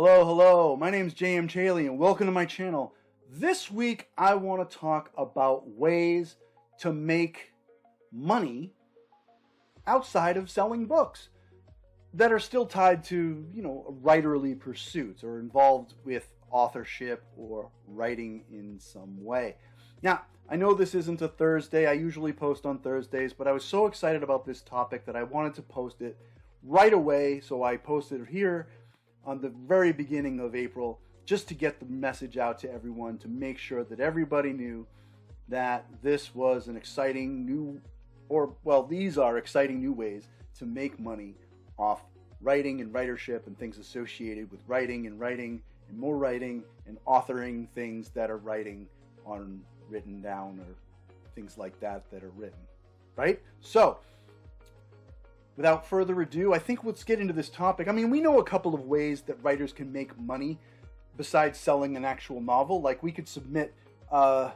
Hello, hello. My name's J.M. Chaley and welcome to my channel. This week I want to talk about ways to make money outside of selling books that are still tied to, writerly pursuits or involved with authorship or writing in some way. Now, I know this isn't a Thursday. I usually post on Thursdays, but I was so excited about this topic that I wanted to post it right away, so I posted it here on the very beginning of April just to get the message out to everyone, to make sure that everybody knew that this was an exciting new, these are exciting new ways to make money off writing and writership and things associated with writing and more writing and authoring things that are written down or things like that are written, right? So, without further ado, I think let's get into this topic. I mean, we know a couple of ways that writers can make money besides selling an actual novel. Like, we could submit short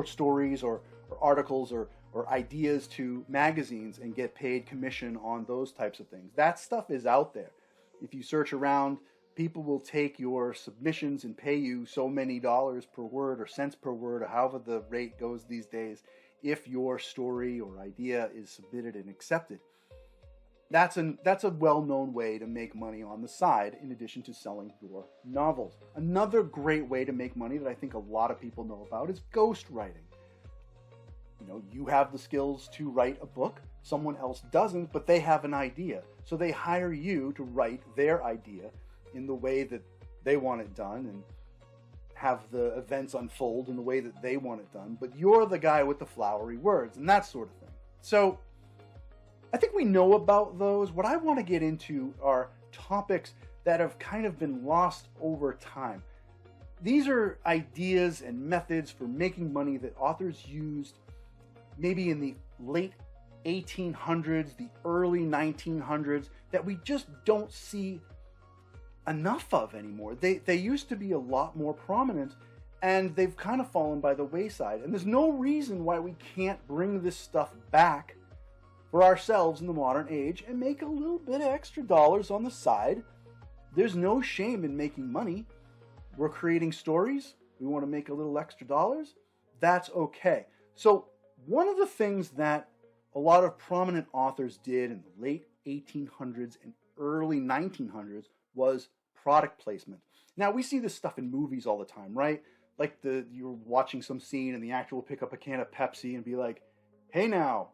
stories or articles or ideas to magazines and get paid commission on those types of things. That stuff is out there. If you search around, people will take your submissions and pay you so many dollars per word or cents per word or however the rate goes these days if your story or idea is submitted and accepted. That's a well-known way to make money on the side in addition to selling your novels. Another great way to make money that I think a lot of people know about is ghostwriting. You have the skills to write a book, someone else doesn't, but they have an idea. So they hire you to write their idea in the way that they want it done and have the events unfold in the way that they want it done, but you're the guy with the flowery words and that sort of thing. So I think we know about those. What I want to get into are topics that have kind of been lost over time. These are ideas and methods for making money that authors used maybe in the late 1800s, the early 1900s, that we just don't see enough of anymore. They used to be a lot more prominent, and they've kind of fallen by the wayside. And there's no reason why we can't bring this stuff back for ourselves in the modern age and make a little bit of extra dollars on the side. There's no shame in making money. We're creating stories. We want to make a little extra dollars. That's okay. So one of the things that a lot of prominent authors did in the late 1800s and early 1900s was product placement. Now, we see this stuff in movies all the time, right? Like you're watching some scene and the actor will pick up a can of Pepsi and be like, hey now,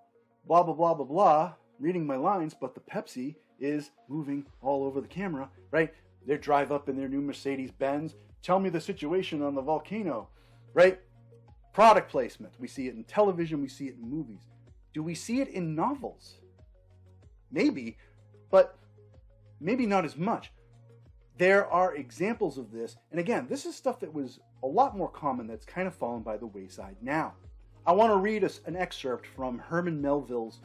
blah, blah, blah, blah, blah, reading my lines, but the Pepsi is moving all over the camera, right? They drive up in their new Mercedes-Benz. Tell me the situation on the volcano, right? Product placement. We see it in television. We see it in movies. Do we see it in novels? Maybe, but maybe not as much. There are examples of this, and again, this is stuff that was a lot more common that's kind of fallen by the wayside now. I want to read an excerpt from Herman Melville's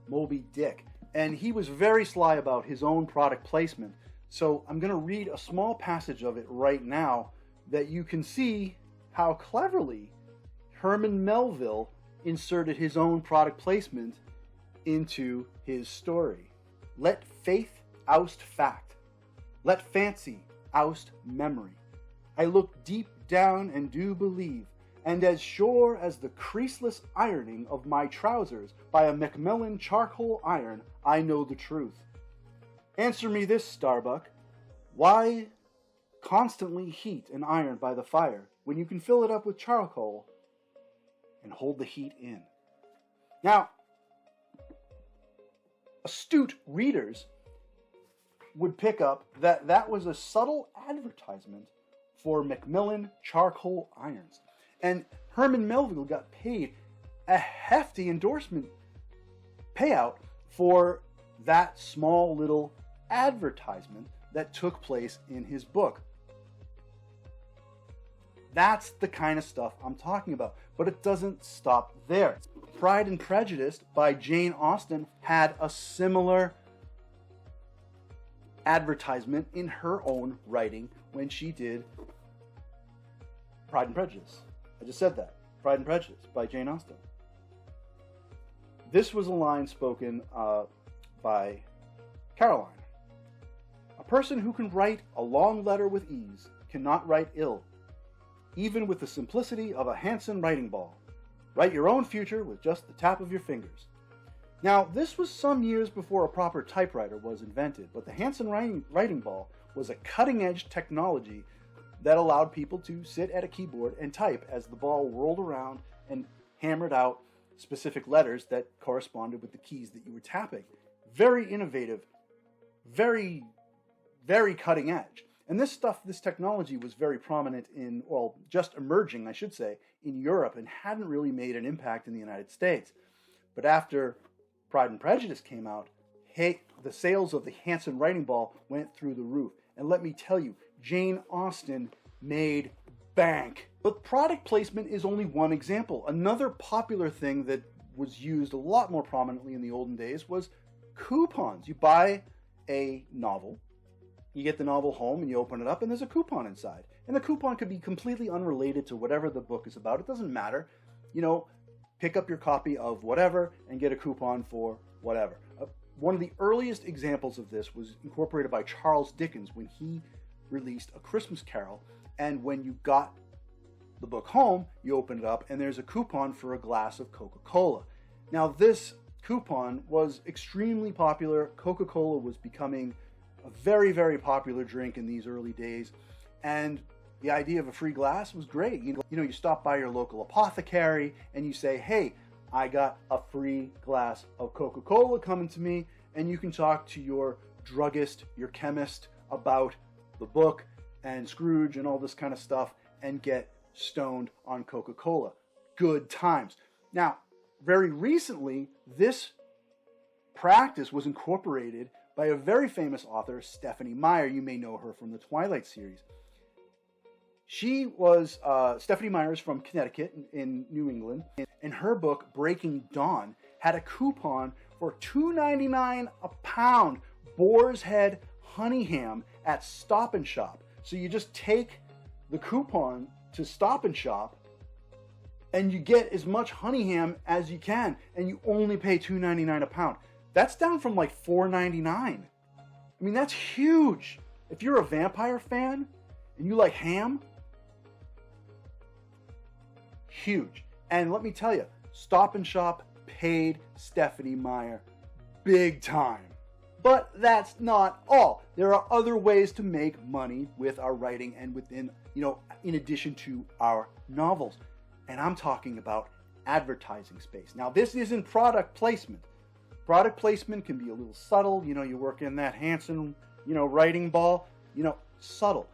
Moby Dick, and he was very sly about his own product placement, so I'm going to read a small passage of it right now that you can see how cleverly Herman Melville inserted his own product placement into his story. Let faith oust fact. Let fancy oust memory. I look deep down and do believe, and as sure as the creaseless ironing of my trousers by a Macmillan charcoal iron, I know the truth. Answer me this, Starbuck. Why constantly heat an iron by the fire when you can fill it up with charcoal and hold the heat in? Now, astute readers would pick up that that was a subtle advertisement for Macmillan charcoal irons. And Herman Melville got paid a hefty endorsement payout for that small little advertisement that took place in his book. That's the kind of stuff I'm talking about. But it doesn't stop there. Pride and Prejudice by Jane Austen had a similar advertisement in her own writing when she did Pride and Prejudice. I just said that. Pride and Prejudice by Jane Austen. This was a line spoken by Caroline, a person who can write a long letter with ease cannot write ill, even with the simplicity of a Hansen writing ball. Write your own future with just the tap of your fingers. Now, this was some years before a proper typewriter was invented, but the Hansen writing ball was a cutting-edge technology that allowed people to sit at a keyboard and type as the ball whirled around and hammered out specific letters that corresponded with the keys that you were tapping. Very innovative, very, very cutting edge. And this technology was very prominent in, well, just emerging, I should say, in Europe and hadn't really made an impact in the United States. But after Pride and Prejudice came out, hey, the sales of the Hansen writing ball went through the roof. And let me tell you, Jane Austen made bank. But product placement is only one example. Another popular thing that was used a lot more prominently in the olden days was coupons. You buy a novel, you get the novel home and you open it up and there's a coupon inside. And the coupon could be completely unrelated to whatever the book is about. It doesn't matter. You know, pick up your copy of whatever and get a coupon for whatever. One of the earliest examples of this was incorporated by Charles Dickens when he released A Christmas Carol. And when you got the book home, you open it up and there's a coupon for a glass of Coca-Cola. Now, this coupon was extremely popular. Coca-Cola was becoming a very, very popular drink in these early days. And the idea of a free glass was great. You know, you stop by your local apothecary and you say, hey, I got a free glass of Coca-Cola coming to me, and you can talk to your druggist, your chemist about the book and Scrooge and all this kind of stuff and get stoned on Coca-Cola. Good times. Now, very recently, this practice was incorporated by a very famous author, Stephenie Meyer. You may know her from the Twilight series. Stephenie Meyer is from Connecticut in New England, and her book, Breaking Dawn, had a coupon for $2.99 a pound Boar's Head honey ham at Stop and Shop. So you just take the coupon to Stop and Shop and you get as much honey ham as you can, and you only pay $2.99 a pound. That's down from like $4.99. I mean, that's huge. If you're a vampire fan and you like ham, huge. And let me tell you, Stop and Shop paid Stephenie Meyer big time. But that's not all. There are other ways to make money with our writing and within, in addition to our novels. And I'm talking about advertising space. Now, this isn't product placement. Product placement can be a little subtle. You work in that Hansen, writing ball, subtle.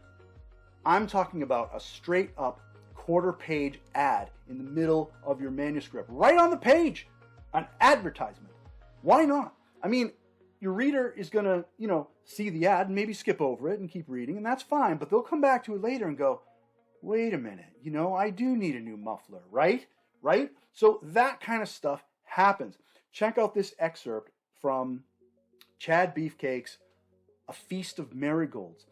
I'm talking about a straight up quarter-page ad in the middle of your manuscript, right on the page, an advertisement. Why not? I mean, your reader is going to, see the ad and maybe skip over it and keep reading, and that's fine, but they'll come back to it later and go, wait a minute, I do need a new muffler, right? Right? So that kind of stuff happens. Check out this excerpt from Chad Beefcake's A Feast of Marigolds.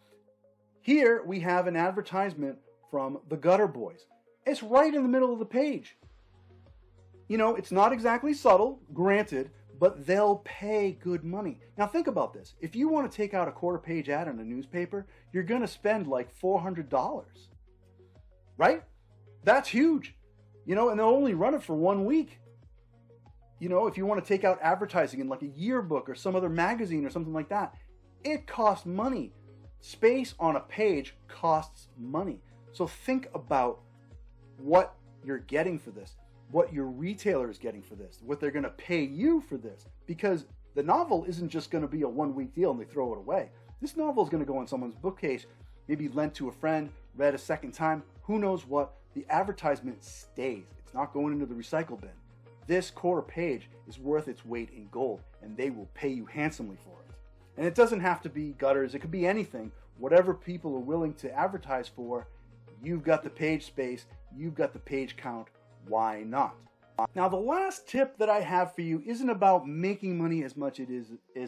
Here we have an advertisement from the Gutter Boys. It's right in the middle of the page. It's not exactly subtle, granted, but they'll pay good money. Now think about this. If you want to take out a quarter-page ad in a newspaper, you're going to spend like $400. Right? That's huge. And they'll only run it for 1 week. If you want to take out advertising in like a yearbook or some other magazine or something like that, it costs money. Space on a page costs money. So think about what you're getting for this, what your retailer is getting for this, what they're going to pay you for this. Because the novel isn't just going to be a 1 week deal and they throw it away. This novel is going to go on someone's bookcase, maybe lent to a friend, read a second time. Who knows what? The advertisement stays. It's not going into the recycle bin. This quarter page is worth its weight in gold, and they will pay you handsomely for it. And it doesn't have to be gutters. It could be anything. Whatever people are willing to advertise for, you've got the page space, you've got the page count. Why not? Now, the last tip that I have for you isn't about making money as much as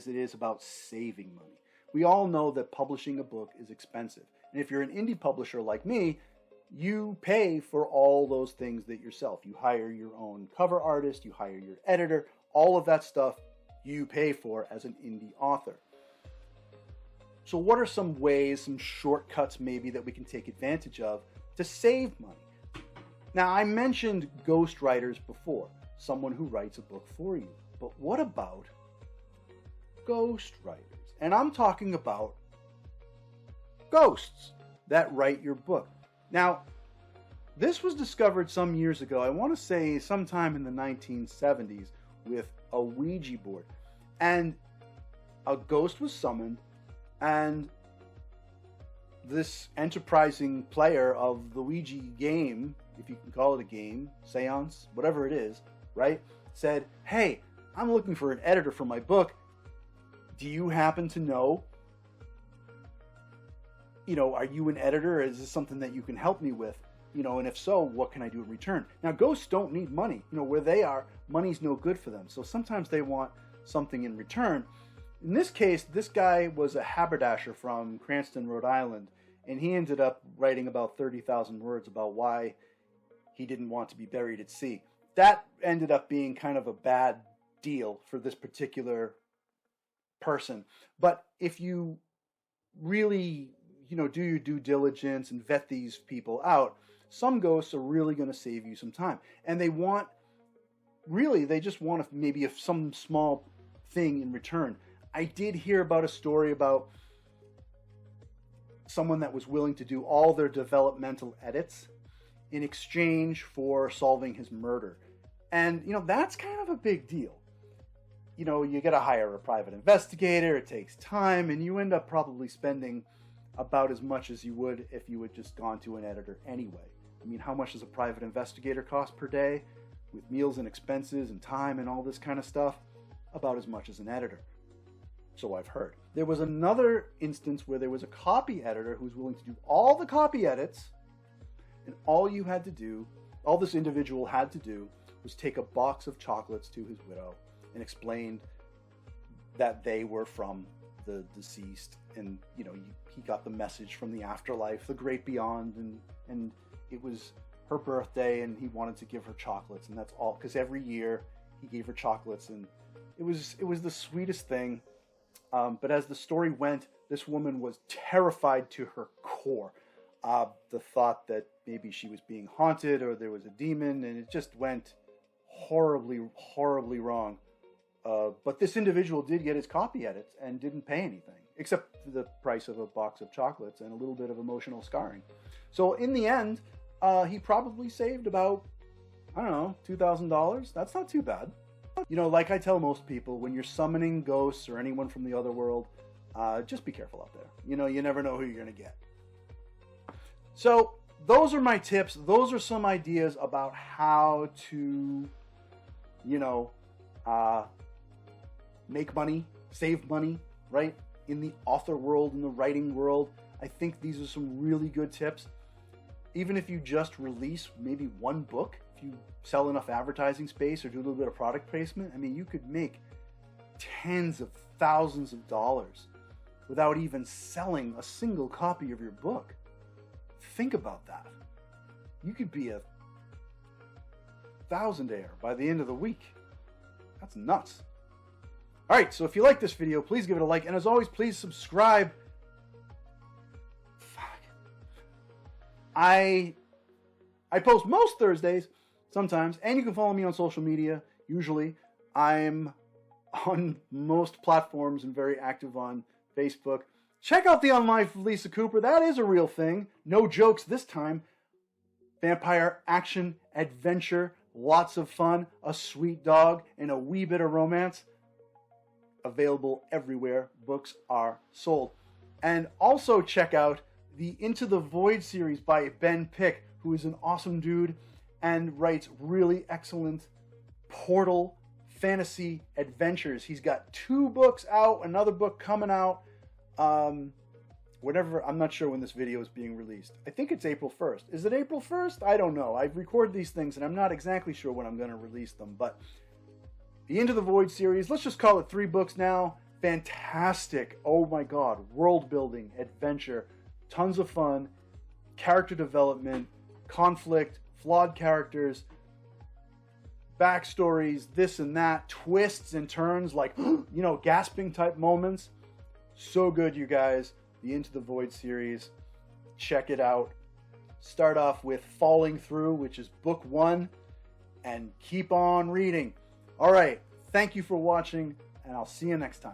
it is about saving money. We all know that publishing a book is expensive. And if you're an indie publisher like me, you pay for all those things that yourself. You hire your own cover artist, you hire your editor, all of that stuff you pay for as an indie author. So what are some ways, some shortcuts maybe that we can take advantage of to save money? Now, I mentioned ghostwriters before, someone who writes a book for you. But what about ghostwriters? And I'm talking about ghosts that write your book. Now, this was discovered some years ago, I want to say sometime in the 1970s, with a Ouija board. And a ghost was summoned, and this enterprising player of the Ouija game, if you can call it a game, seance, whatever it is, right, said, hey, I'm looking for an editor for my book. Do you happen to know, are you an editor? Is this something that you can help me with? And if so, what can I do in return? Now, ghosts don't need money. Where they are, money's no good for them. So sometimes they want something in return. In this case, this guy was a haberdasher from Cranston, Rhode Island, and he ended up writing about 30,000 words about why he didn't want to be buried at sea. That ended up being kind of a bad deal for this particular person. But if you really, do your due diligence and vet these people out, some ghosts are really going to save you some time. And they just want maybe some small thing in return. I did hear about a story about someone that was willing to do all their developmental edits in exchange for solving his murder. And, that's kind of a big deal. You got to hire a private investigator, it takes time, and you end up probably spending about as much as you would if you had just gone to an editor anyway. I mean, how much does a private investigator cost per day? With meals and expenses and time and all this kind of stuff? About as much as an editor. So I've heard. There was another instance where there was a copy editor who was willing to do all the copy edits, and all this individual had to do was take a box of chocolates to his widow and explained that they were from the deceased, and he got the message from the afterlife, the great beyond, and it was her birthday, and he wanted to give her chocolates, and that's all, because every year he gave her chocolates, and it was the sweetest thing. But as the story went, this woman was terrified to her core. The thought that maybe she was being haunted or there was a demon, and it just went horribly, horribly wrong. But this individual did get his copy edits and didn't pay anything, except the price of a box of chocolates and a little bit of emotional scarring. So in the end, he probably saved about, $2,000. That's not too bad. Like I tell most people, when you're summoning ghosts or anyone from the other world, just be careful out there. You never know who you're going to get. So those are my tips. Those are some ideas about how to, make money, save money, right? In the author world, in the writing world. I think these are some really good tips. Even if you just release maybe one book, if you sell enough advertising space or do a little bit of product placement, you could make tens of thousands of dollars without even selling a single copy of your book. Think about that. You could be a thousandaire by the end of the week. That's nuts. All right, so if you like this video, please give it a like. And as always, please subscribe. I post most Thursdays, sometimes, and you can follow me on social media. Usually, I'm on most platforms and very active on Facebook. Check out The Unlife of Lisa Cooper. That is a real thing. No jokes this time. Vampire action, adventure, lots of fun, a sweet dog, and a wee bit of romance. Available everywhere books are sold. And also check out the Into the Void series by Ben Pick, who is an awesome dude and writes really excellent portal fantasy adventures. He's got 2 books out, another book coming out. Whenever, I'm not sure when this video is being released. I think it's April 1st. Is it April 1st? I don't know. I record these things and I'm not exactly sure when I'm going to release them, but the Into the Void series, let's just call it 3 books now. Fantastic. Oh my God. World building, adventure, tons of fun, character development, conflict, flawed characters, backstories, this and that, twists and turns, like, gasping type moments. So good, you guys. The Into the Void series. Check it out. Start off with Falling Through, which is book 1, and keep on reading. All right. Thank you for watching, and I'll see you next time.